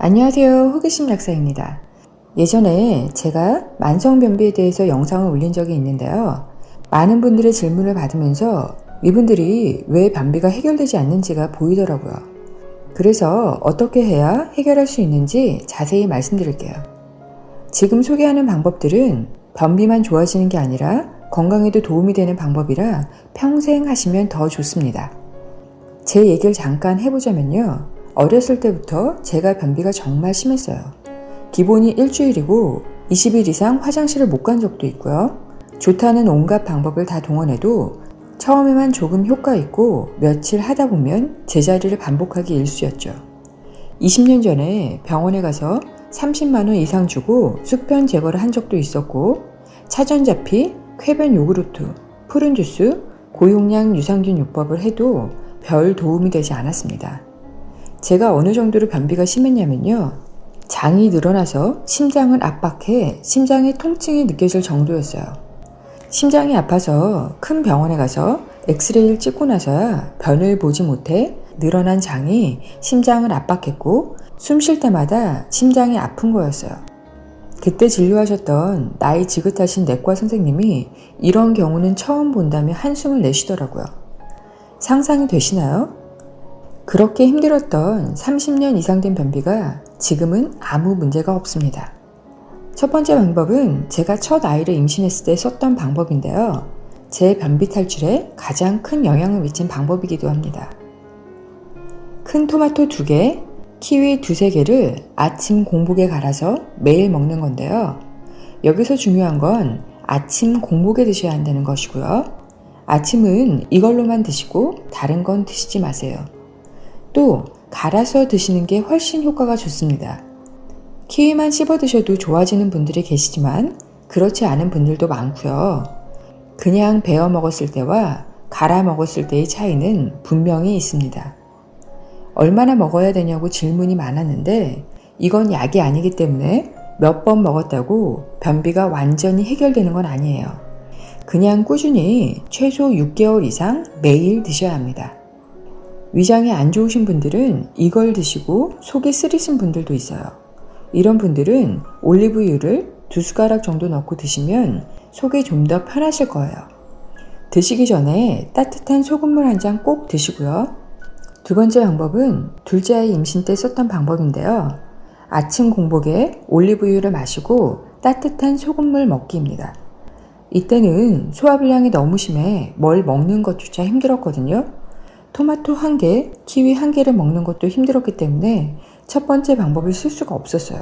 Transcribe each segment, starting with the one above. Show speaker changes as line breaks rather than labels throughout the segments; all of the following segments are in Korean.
안녕하세요. 호기심 약사입니다. 예전에 제가 만성변비에 대해서 영상을 올린 적이 있는데요. 많은 분들의 질문을 받으면서 이분들이 왜 변비가 해결되지 않는지가 보이더라고요. 그래서 어떻게 해야 해결할 수 있는지 자세히 말씀드릴게요. 지금 소개하는 방법들은 변비만 좋아지는 게 아니라 건강에도 도움이 되는 방법이라 평생 하시면 더 좋습니다. 제 얘기를 잠깐 해보자면요. 어렸을 때부터 제가 변비가 정말 심했어요. 기본이 일주일이고 20일 이상 화장실을 못 간 적도 있고요. 좋다는 온갖 방법을 다 동원해도 처음에만 조금 효과 있고 며칠 하다 보면 제자리를 반복하기 일쑤였죠. 20년 전에 병원에 가서 30만 원 이상 주고 숙변 제거를 한 적도 있었고 차전자피, 쾌변 요구르트, 푸른 주스, 고용량 유산균 요법을 해도 별 도움이 되지 않았습니다. 제가 어느 정도로 변비가 심했냐면요. 장이 늘어나서 심장을 압박해 심장에 통증이 느껴질 정도였어요. 심장이 아파서 큰 병원에 가서 엑스레이를 찍고 나서야 변을 보지 못해 늘어난 장이 심장을 압박했고 숨 쉴 때마다 심장이 아픈 거였어요. 그때 진료하셨던 나이 지긋하신 내과 선생님이 이런 경우는 처음 본다며 한숨을 내쉬더라고요. 상상이 되시나요? 그렇게 힘들었던 30년 이상 된 변비가 지금은 아무 문제가 없습니다. 첫 번째 방법은 제가 첫 아이를 임신했을 때 썼던 방법인데요. 제 변비 탈출에 가장 큰 영향을 미친 방법이기도 합니다. 큰 토마토 2개, 키위 2-3개를 아침 공복에 갈아서 매일 먹는 건데요. 여기서 중요한 건 아침 공복에 드셔야 한다는 것이고요. 아침은 이걸로만 드시고 다른 건 드시지 마세요. 또 갈아서 드시는 게 훨씬 효과가 좋습니다. 키위만 씹어 드셔도 좋아지는 분들이 계시지만 그렇지 않은 분들도 많고요. 그냥 베어 먹었을 때와 갈아 먹었을 때의 차이는 분명히 있습니다. 얼마나 먹어야 되냐고 질문이 많았는데 이건 약이 아니기 때문에 몇 번 먹었다고 변비가 완전히 해결되는 건 아니에요. 그냥 꾸준히 최소 6개월 이상 매일 드셔야 합니다. 위장이 안 좋으신 분들은 이걸 드시고 속이 쓰리신 분들도 있어요. 이런 분들은 올리브유를 2숟가락 정도 넣고 드시면 속이 좀 더 편하실 거예요. 드시기 전에 따뜻한 소금물 한 잔 꼭 드시고요. 두 번째 방법은 둘째 아이 임신 때 썼던 방법인데요. 아침 공복에 올리브유를 마시고 따뜻한 소금물 먹기입니다. 이때는 소화불량이 너무 심해 뭘 먹는 것조차 힘들었거든요. 토마토 1개, 키위 1개를 먹는 것도 힘들었기 때문에 첫 번째 방법을 쓸 수가 없었어요.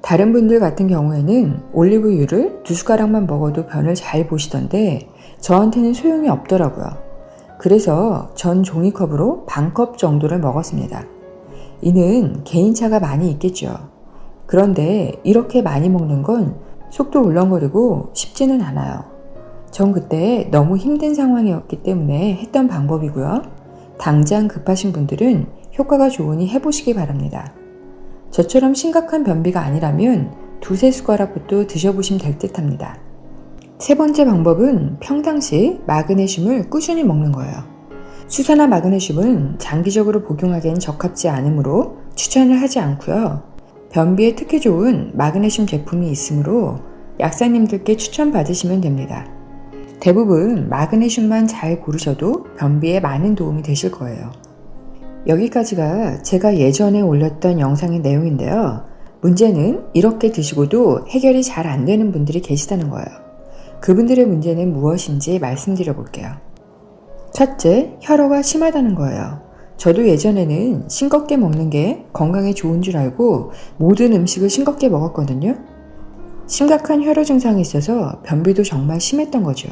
다른 분들 같은 경우에는 올리브유를 2숟가락만 먹어도 변을 잘 보시던데 저한테는 소용이 없더라고요. 그래서 전 종이컵으로 반컵 정도를 먹었습니다. 이는 개인차가 많이 있겠죠. 그런데 이렇게 많이 먹는 건 속도 울렁거리고 쉽지는 않아요. 전 그때 너무 힘든 상황이었기 때문에 했던 방법이고요. 당장 급하신 분들은 효과가 좋으니 해보시기 바랍니다. 저처럼 심각한 변비가 아니라면 2-3숟가락부터 드셔보시면 될 듯 합니다. 세 번째 방법은 평상시 마그네슘을 꾸준히 먹는 거예요. 수산화 마그네슘은 장기적으로 복용하기엔 적합지 않으므로 추천을 하지 않고요. 변비에 특히 좋은 마그네슘 제품이 있으므로 약사님들께 추천받으시면 됩니다. 대부분 마그네슘만 잘 고르셔도 변비에 많은 도움이 되실 거예요. 여기까지가 제가 예전에 올렸던 영상의 내용인데요. 문제는 이렇게 드시고도 해결이 잘 안 되는 분들이 계시다는 거예요. 그분들의 문제는 무엇인지 말씀드려 볼게요. 첫째, 혈어가 심하다는 거예요. 저도 예전에는 싱겁게 먹는 게 건강에 좋은 줄 알고 모든 음식을 싱겁게 먹었거든요. 심각한 혈어 증상이 있어서 변비도 정말 심했던 거죠.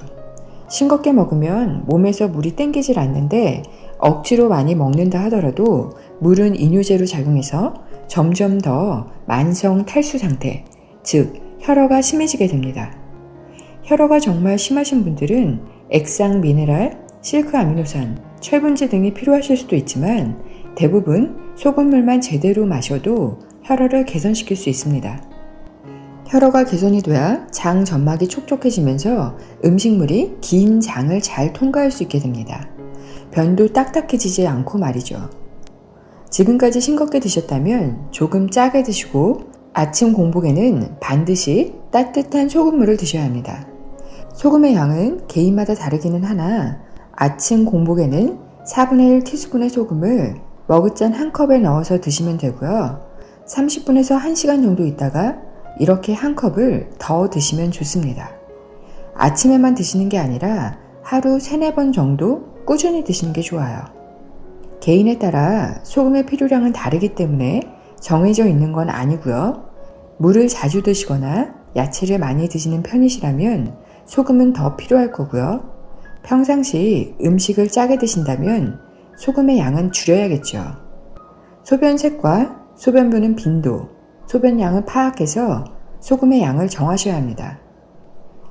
싱겁게 먹으면 몸에서 물이 땡기질 않는데 억지로 많이 먹는다 하더라도 물은 이뇨제로 작용해서 점점 더 만성 탈수 상태, 즉 혈어가 심해지게 됩니다. 혈어가 정말 심하신 분들은 액상 미네랄, 실크 아미노산, 철분제 등이 필요하실 수도 있지만 대부분 소금물만 제대로 마셔도 혈어를 개선시킬 수 있습니다. 혈어가 개선이 돼야 장 점막이 촉촉해지면서 음식물이 긴 장을 잘 통과할 수 있게 됩니다. 변도 딱딱해지지 않고 말이죠. 지금까지 싱겁게 드셨다면 조금 짜게 드시고 아침 공복에는 반드시 따뜻한 소금물을 드셔야 합니다. 소금의 양은 개인마다 다르기는 하나 아침 공복에는 4분의 1 티스푼의 소금을 머그잔 한 컵에 넣어서 드시면 되고요. 30분에서 1시간 정도 있다가 이렇게 한 컵을 더 드시면 좋습니다. 아침에만 드시는 게 아니라 하루 3-4번 정도 꾸준히 드시는 게 좋아요. 개인에 따라 소금의 필요량은 다르기 때문에 정해져 있는 건 아니고요. 물을 자주 드시거나 야채를 많이 드시는 편이시라면 소금은 더 필요할 거고요. 평상시 음식을 짜게 드신다면 소금의 양은 줄여야겠죠. 소변색과 소변 부는 빈도, 소변량을 파악해서 소금의 양을 정하셔야 합니다.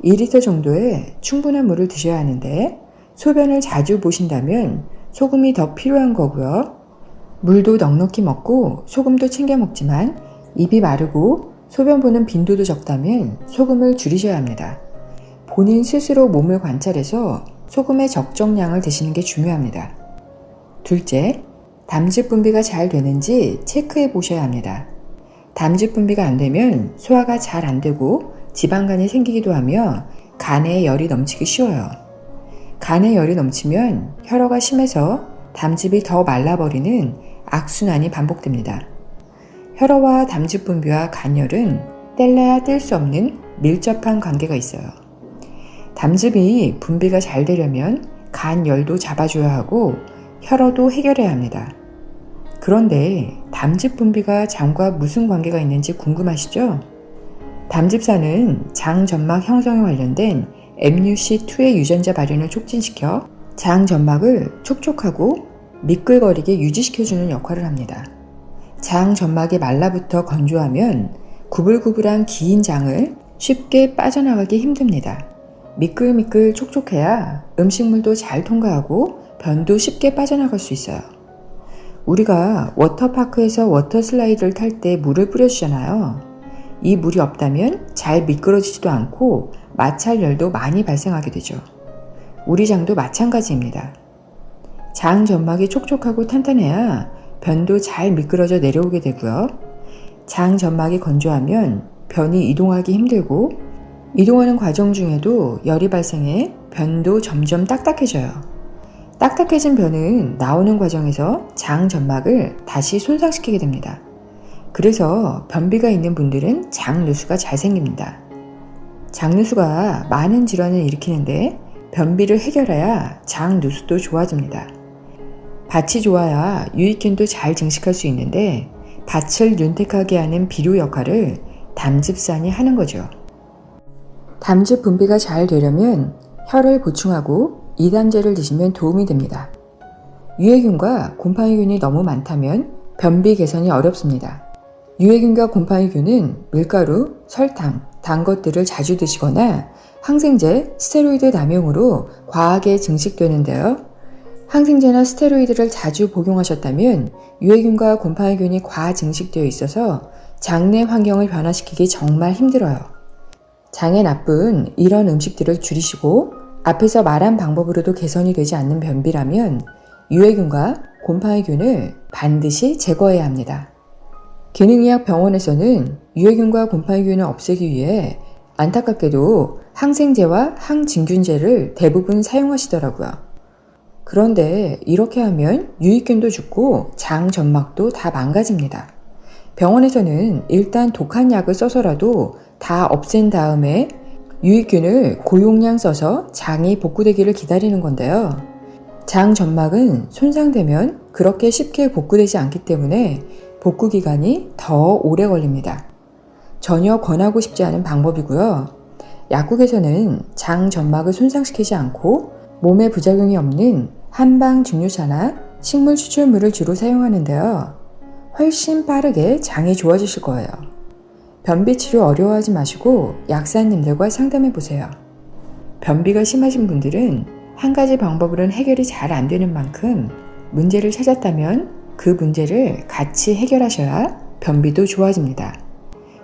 2리터 정도의 충분한 물을 드셔야 하는데 소변을 자주 보신다면 소금이 더 필요한 거고요. 물도 넉넉히 먹고 소금도 챙겨 먹지만 입이 마르고 소변 보는 빈도도 적다면 소금을 줄이셔야 합니다. 본인 스스로 몸을 관찰해서 소금의 적정량을 드시는 게 중요합니다. 둘째, 담즙 분비가 잘 되는지 체크해 보셔야 합니다. 담즙 분비가 안 되면 소화가 잘 안 되고 지방간이 생기기도 하며 간에 열이 넘치기 쉬워요. 간에 열이 넘치면 혈어가 심해서 담즙이 더 말라버리는 악순환이 반복됩니다. 혈어와 담즙 분비와 간열은 뗄래야 뗄 수 없는 밀접한 관계가 있어요. 담즙이 분비가 잘 되려면 간열도 잡아줘야 하고 혈어도 해결해야 합니다. 그런데 담즙 분비가 장과 무슨 관계가 있는지 궁금하시죠? 담즙산은 장 점막 형성에 관련된 MUC2의 유전자 발현을 촉진시켜 장 점막을 촉촉하고 미끌거리게 유지시켜주는 역할을 합니다. 장 점막이 말라붙어 건조하면 구불구불한 긴 장을 쉽게 빠져나가기 힘듭니다. 미끌미끌 촉촉해야 음식물도 잘 통과하고 변도 쉽게 빠져나갈 수 있어요. 우리가 워터파크에서 워터슬라이드를 탈 때 물을 뿌려주잖아요. 이 물이 없다면 잘 미끄러지지도 않고 마찰열도 많이 발생하게 되죠. 우리 장도 마찬가지입니다. 장 점막이 촉촉하고 탄탄해야 변도 잘 미끄러져 내려오게 되고요. 장 점막이 건조하면 변이 이동하기 힘들고 이동하는 과정 중에도 열이 발생해 변도 점점 딱딱해져요. 딱딱해진 변은 나오는 과정에서 장 점막을 다시 손상시키게 됩니다. 그래서 변비가 있는 분들은 장누수가 잘 생깁니다. 장누수가 많은 질환을 일으키는데 변비를 해결해야 장누수도 좋아집니다. 밭이 좋아야 유익균도 잘 증식할 수 있는데 밭을 윤택하게 하는 비료 역할을 담즙산이 하는 거죠. 담즙 분비가 잘 되려면 혈을 보충하고 이담제를 드시면 도움이 됩니다. 유해균과 곰팡이균이 너무 많다면 변비 개선이 어렵습니다. 유해균과 곰팡이균은 밀가루, 설탕, 단 것들을 자주 드시거나 항생제, 스테로이드 남용으로 과하게 증식되는데요. 항생제나 스테로이드를 자주 복용하셨다면 유해균과 곰팡이균이 과하 증식되어 있어서 장내 환경을 변화시키기 정말 힘들어요. 장에 나쁜 이런 음식들을 줄이시고 앞에서 말한 방법으로도 개선이 되지 않는 변비라면 유해균과 곰팡이균을 반드시 제거해야 합니다. 기능의학 병원에서는 유해균과 곰팡이균을 없애기 위해 안타깝게도 항생제와 항진균제를 대부분 사용하시더라고요. 그런데 이렇게 하면 유익균도 죽고 장 점막도 다 망가집니다. 병원에서는 일단 독한 약을 써서라도 다 없앤 다음에 유익균을 고용량 써서 장이 복구되기를 기다리는 건데요. 장 점막은 손상되면 그렇게 쉽게 복구되지 않기 때문에 복구 기간이 더 오래 걸립니다. 전혀 권하고 싶지 않은 방법이고요. 약국에서는 장 점막을 손상시키지 않고 몸에 부작용이 없는 한방 증류차나 식물 추출물을 주로 사용하는데요. 훨씬 빠르게 장이 좋아지실 거예요. 변비 치료 어려워하지 마시고 약사님들과 상담해 보세요. 변비가 심하신 분들은 한 가지 방법으로는 해결이 잘 안 되는 만큼 문제를 찾았다면 그 문제를 같이 해결하셔야 변비도 좋아집니다.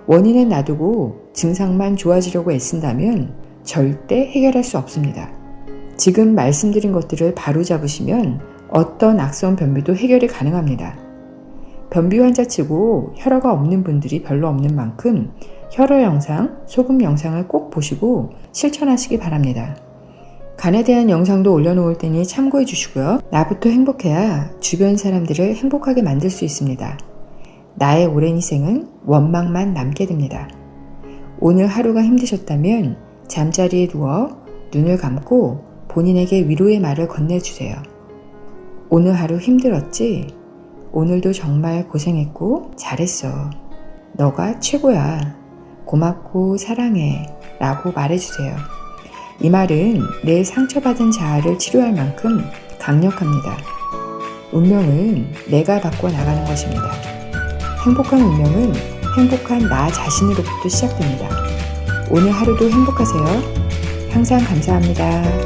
원인은 놔두고 증상만 좋아지려고 애쓴다면 절대 해결할 수 없습니다. 지금 말씀드린 것들을 바로 잡으시면 어떤 악성 변비도 해결이 가능합니다. 변비 환자치고 혈어가 없는 분들이 별로 없는 만큼 혈어 영상, 소금 영상을 꼭 보시고 실천하시기 바랍니다. 간에 대한 영상도 올려놓을 테니 참고해 주시고요. 나부터 행복해야 주변 사람들을 행복하게 만들 수 있습니다. 나의 오랜 희생은 원망만 남게 됩니다. 오늘 하루가 힘드셨다면 잠자리에 누워 눈을 감고 본인에게 위로의 말을 건네주세요. 오늘 하루 힘들었지? 오늘도 정말 고생했고 잘했어. 너가 최고야. 고맙고 사랑해. 라고 말해주세요. 이 말은 내 상처받은 자아를 치료할 만큼 강력합니다. 운명은 내가 바꿔나가는 것입니다. 행복한 운명은 행복한 나 자신으로부터 시작됩니다. 오늘 하루도 행복하세요. 항상 감사합니다.